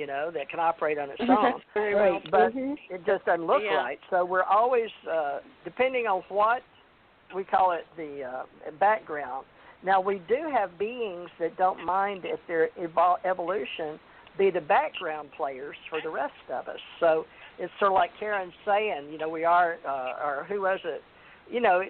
that can operate on its own. Right. But it just doesn't look right. So we're always, depending on what we call it, the background. Now, we do have beings that don't mind if their evolution be the background players for the rest of us. So it's sort of like Karen's saying, we are, or who was it?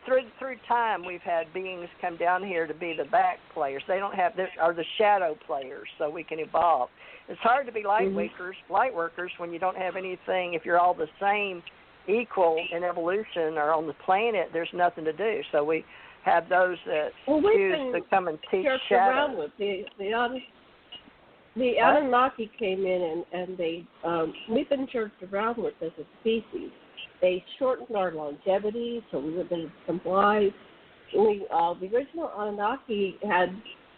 Through time, we've had beings come down here to be the back players. They don't have, are the shadow players, so we can evolve. It's hard to be light workers when you don't have anything. If you're all the same, equal in evolution or on the planet, there's nothing to do. So we have those that choose to come and teach shadow. The Anunnaki came in and they we've been jerked around with as a species. They shortened our longevity, so we were going to comply. The original Anunnaki had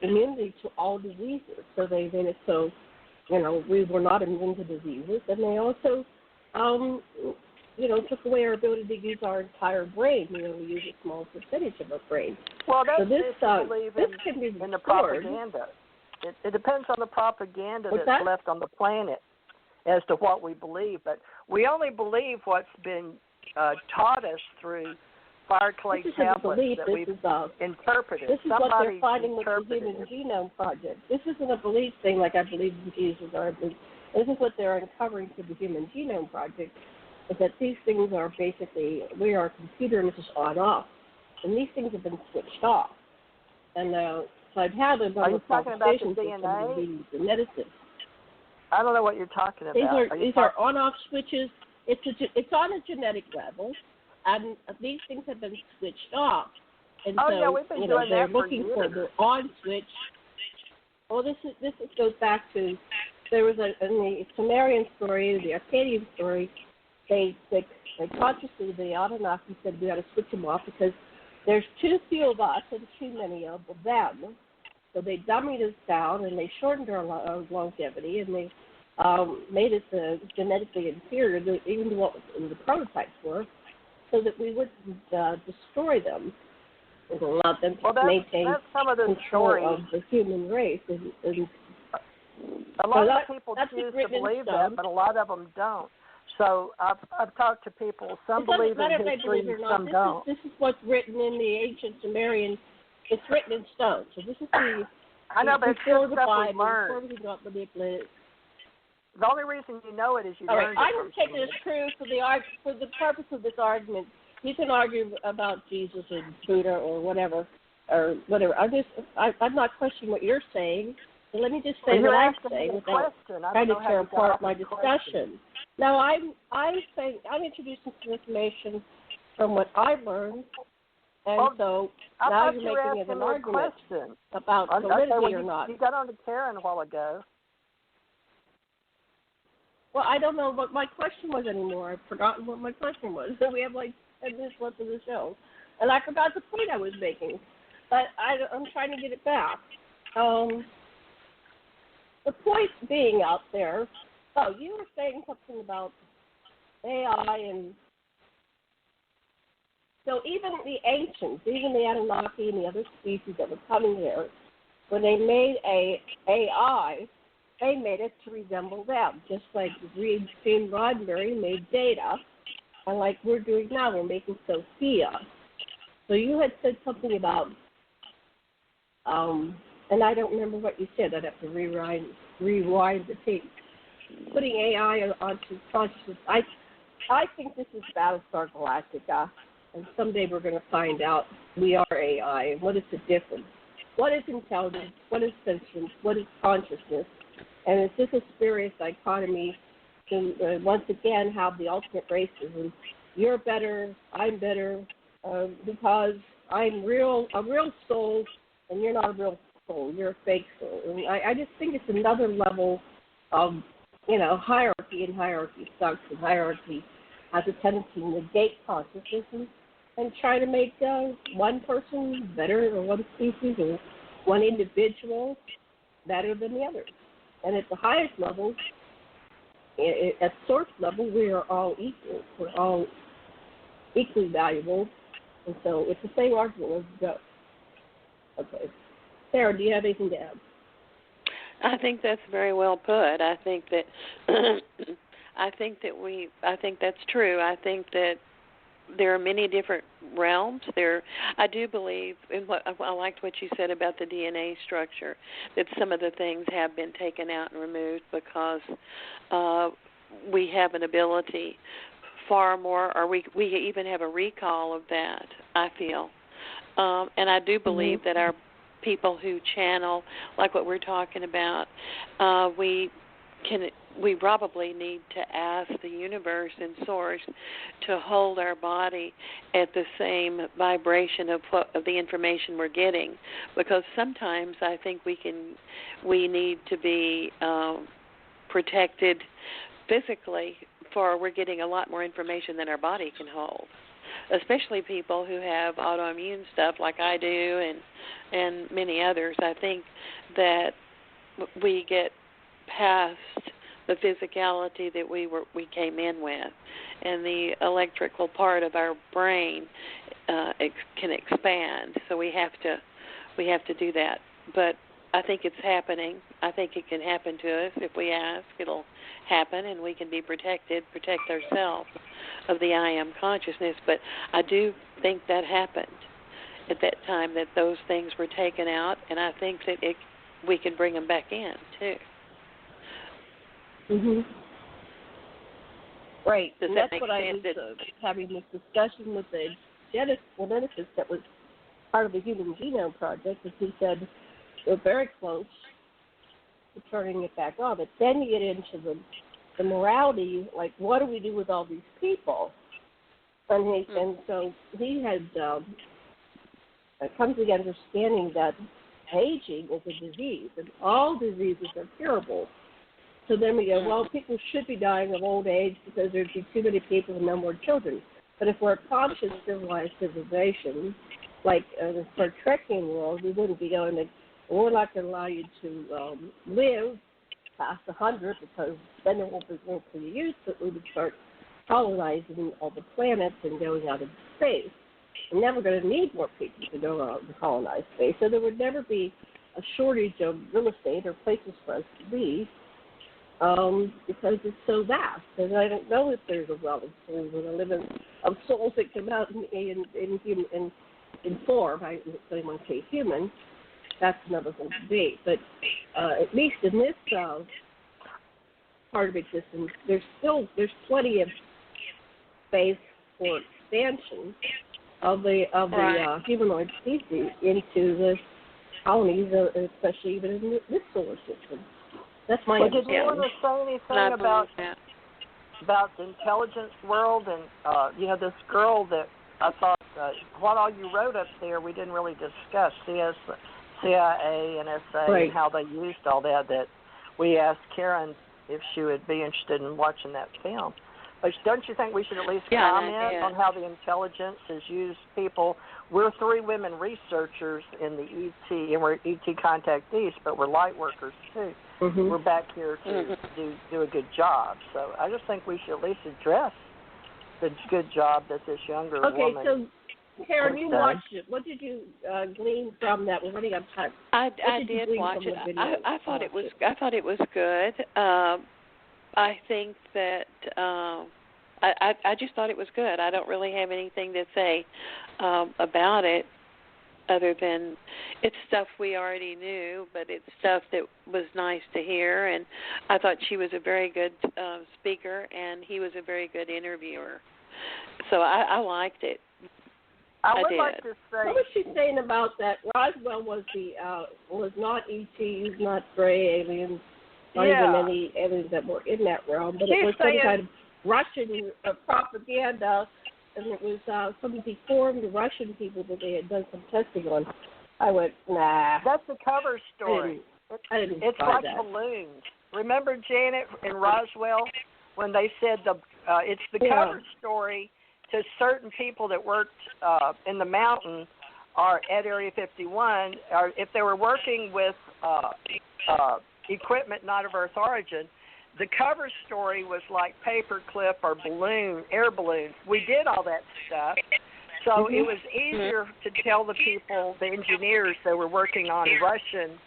immunity to all diseases, so they made it so, we were not immune to diseases, and they also, took away our ability to use our entire brain. We use a small percentage of our brain. Well, that's this can be in the propaganda. It depends on the propaganda that's left on the planet as to what we believe. But we only believe what's been taught us through fire clay tablets that we've interpreted. This is what they're finding with the Human Genome Project. This isn't a belief thing like I believe in Jesus or I believe. This is what they're uncovering through the Human Genome Project, is that these things are basically, we are a computer and this is on-off. And these things have been switched off. And so I've had a number of conversations with some of the geneticists. I don't know what you're talking about. These are on-off switches. It's on a genetic level, and these things have been switched off. And we've been doing they're that looking for the on switch. Well, this goes back to, there was in the Sumerian story, the Akkadian story, they consciously, the Anunnaki said we got to switch them off because there's too few of us and too many of them. So they dummied us down and they shortened our longevity and they made us genetically inferior, even to what the prototypes were, so that we wouldn't destroy them and allow them to maintain control of the human race. A lot of people choose to believe that, but a lot of them don't. So I've talked to people. Some believe in history, some don't. This is what's written in the ancient Sumerian. It's written in stone. So this is the. I know, but it's just stuff we learned. The only reason you know it is you learned it. I don't take it as true for the purpose of this argument. You can argue about Jesus or Buddha or whatever. I'm not questioning what you're saying. So let me just say what I say without trying to tear apart my discussion. Now, I'm introducing some information from what I've learned, and so now you're making it an argument about validity or not. You got on to Karen a while ago. Well, I don't know what my question was anymore. I've forgotten what my question was. So we have like 10 minutes left of the show, and I forgot the point I was making, but I'm trying to get it back. The point being out there. Oh, you were saying something about AI, and so even the ancients, even the Anunnaki and the other species that were coming here, when they made a AI, they made it to resemble them, just like Gene Roddenberry made Data, and like we're doing now, we're making Sophia. So you had said something about, and I don't remember what you said. I'd have to rewind the tape. Putting AI onto consciousness, I think this is Battlestar Galactica, and someday we're going to find out we are AI, and what is the difference? What is intelligence? What is sentience? What is consciousness? And it's just a spurious dichotomy to once again have the ultimate racism. You're better, I'm better, because I'm a real soul, and you're not a real soul. You're a fake soul. And I just think it's another level of hierarchy, and hierarchy sucks, and hierarchy has a tendency to negate consciousness and try to make one person better, or one species, or one individual better than the other. And at the highest level, at source level, we are all equal. We're all equally valuable. And so it's the same argument. Let's go. Okay. Sarah, do you have anything to add? I think that's very well put. I think that I think that's true. I think that there are many different realms. I do believe in what I liked what you said about the DNA structure, that some of the things have been taken out and removed because we have an ability far more, or we even have a recall of that, I feel. And I do believe that our people who channel, like what we're talking about, we probably need to ask the universe and source to hold our body at the same vibration of the information we're getting, because sometimes I think we need to be protected physically, for we're getting a lot more information than our body can hold, especially people who have autoimmune stuff like I do and many others. I think that we get past the physicality that we came in with, and the electrical part of our brain can expand. So we have to do that. But I think it's happening. I think it can happen to us if we ask. It'll happen, and we can be protect ourselves of the I am consciousness. But I do think that happened at that time, that those things were taken out, and I think that we can bring them back in too. Right, Does and that that's make what I sense? was having this discussion with the geneticist that was part of the Human Genome Project, and he said we're very close to turning it back on. But then you get into the morality, like what do we do with all these people? And so he had come to the understanding that aging is a disease, and all diseases are curable. So then we go, well, people should be dying of old age because there'd be too many people and no more children. But if we're a conscious, civilized civilization, like the Star Trekian world, we wouldn't be going to, we're not going to allow you to live past 100 because then there won't be room for your use, but we would start colonizing all the planets and going out into space. We're never going to need more people to go out and colonize space, so there would never be a shortage of real estate or places for us to be. Because it's so vast, and I don't know if there's a well of souls and a living of souls that come out in form. I don't want to say human. That's another whole debate. But at least in this part of existence, there's plenty of space for expansion of the humanoid species into the colonies, especially even in this solar system. That's my understanding. Did you want to say anything about the intelligence world and this girl that I thought what all you wrote up there we didn't really discuss, CIA, NSA, right, and how they used all that. That we asked Karen if she would be interested in watching that film. But don't you think we should at least comment on how the intelligence has used people? We're 3 women researchers in the ET, and we're ET contactees, but we're light workers too. We're back here to do a good job. So I just think we should at least address the good job that this younger woman. Okay, so Karen, you watched it. What did you glean from that? We're running out of time. I did watch it. I thought it was good. I think that I just thought it was good. I don't really have anything to say about it, other than it's stuff we already knew, but it's stuff that was nice to hear. And I thought she was a very good speaker, and he was a very good interviewer. So I liked it. I would like to say. What was she saying about that? Roswell was not ETs, not gray aliens, not even any aliens that were in that realm, but it was some kind of Russian propaganda, and it was some deformed Russian people that they had done some testing on. I went, nah. That's the cover story. It's like that. balloons. Remember, Janet, in Roswell, when they said it's the cover story to certain people that worked in the mountain or at Area 51, or if they were working with equipment not of Earth origin, the cover story was like paperclip or air balloons. We did all that stuff. So it was easier to tell the people, the engineers that were working on Russian,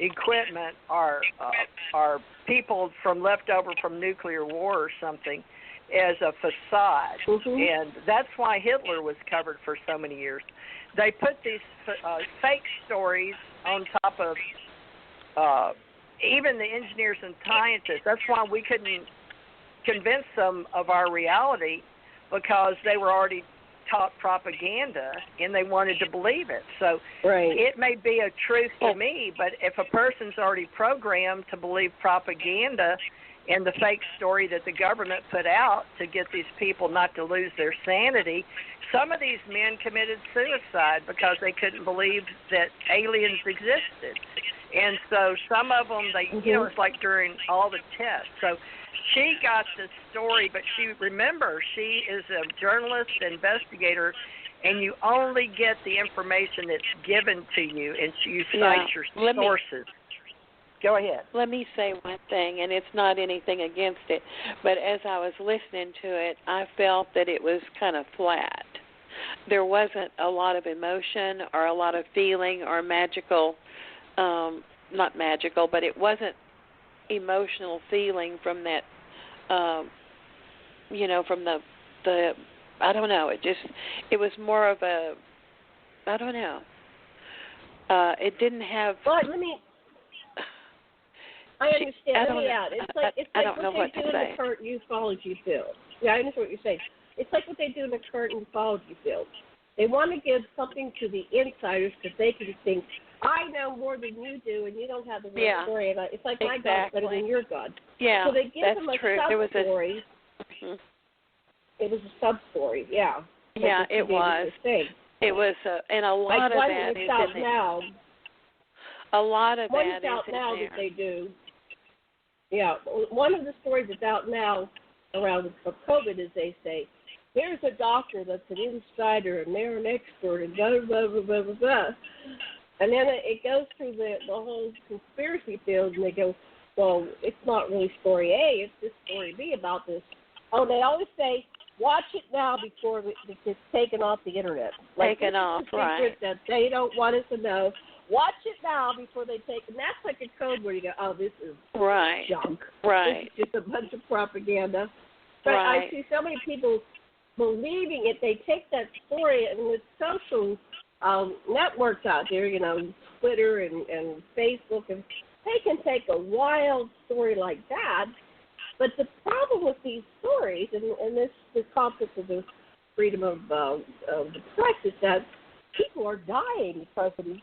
equipment are people from leftover from nuclear war or something as a facade. And that's why Hitler was covered for so many years. They put these fake stories on top of even the engineers and scientists. That's why we couldn't convince them of our reality, because they were already taught propaganda and they wanted to believe it. So it may be a truth to me, but if a person's already programmed to believe propaganda and the fake story that the government put out to get these people not to lose their sanity, some of these men committed suicide because they couldn't believe that aliens existed. And so some of them, it's like during all the tests. So she got the story, but she is a journalist, investigator, and you only get the information that's given to you, and you cite your sources. Go ahead. Let me say one thing, and it's not anything against it, but as I was listening to it, I felt that it was kind of flat. There wasn't a lot of emotion or a lot of feeling or magical, not magical, but it wasn't emotional feeling from that, from the I don't know, it was more of a, I don't know. It didn't have. But I understand. Let me add. It's like what they do in the current ufology field. Yeah, I understand what you're saying. It's like what they do in the current ufology field. They want to give something to the insiders because they can think, I know more than you do, and you don't have the real story. And it's like my God's better than your God. Yeah, so they give them a sub-story. It was a sub-story, yeah. Yeah, it was. It was, and a lot of that is out now. A lot of that is out now that they do. Yeah, one of the stories that's out now around COVID is they say, here's a doctor that's an insider and they're an expert and blah, blah, blah, blah, blah, blah. And then it goes through the whole conspiracy field and they go, well, it's not really story A, it's just story B about this. Oh, they always say, watch it now before it's taken off the internet. Taken off, right. That they don't want us to know. Watch it now before they take it. And that's like a code where you go, oh, this is junk. Right. This is just a bunch of propaganda. But I see so many people believing it. They take that story, and with social networks out there, Twitter and Facebook, and they can take a wild story like that. But the problem with these stories, and this concept of the freedom of the press, is that people are dying because of these.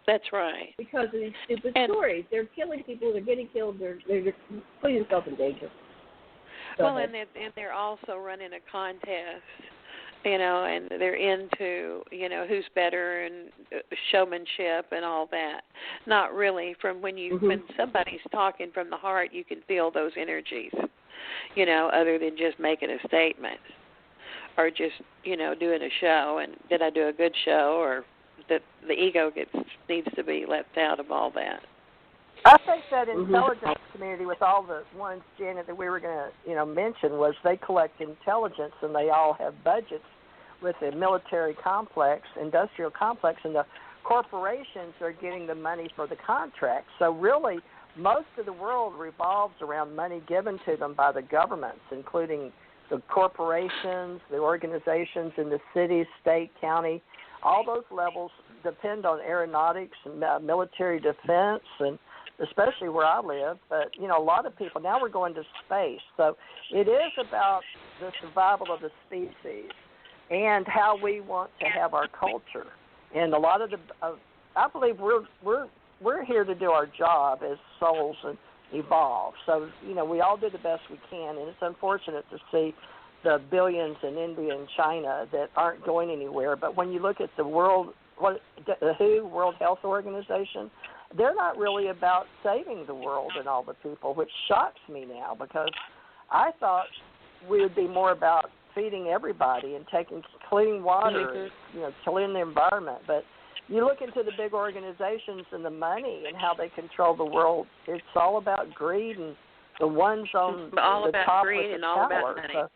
That's right. Because of these stupid stories. They're killing people, they're getting killed, they're putting themselves in danger. And they're also running a contest, and they're into, who's better and showmanship and all that. Not really from when somebody's talking from the heart, you can feel those energies, other than just making a statement or just, doing a show. And did I do a good show, or that the ego needs to be left out of all that. I think that intelligence community, with all the ones, Janet, that we were going to, mention, was they collect intelligence, and they all have budgets with the military complex, industrial complex, and the corporations are getting the money for the contracts. So really, most of the world revolves around money given to them by the governments, including the corporations, the organizations in the city, state, county. All those levels depend on aeronautics and military defense, and especially where I live. But, a lot of people, now we're going to space. So it is about the survival of the species and how we want to have our culture. And a lot of I believe we're here to do our job as souls and evolve. So, we all do the best we can, and it's unfortunate to see the billions in India and China that aren't going anywhere. But when you look at the WHO, World Health Organization, they're not really about saving the world and all the people, which shocks me now, because I thought we would be more about feeding everybody and taking clean water, and, clean the environment. But you look into the big organizations and the money and how they control the world, it's all about greed and the ones on the top with the all power. About money. So,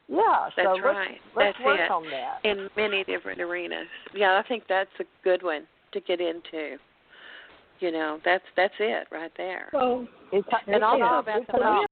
yeah, that's so right. Let's work it. on that. In many different arenas. Yeah, I think that's a good one to get into. You know, that's it right there. Well, It's and also enough. about It's the enough.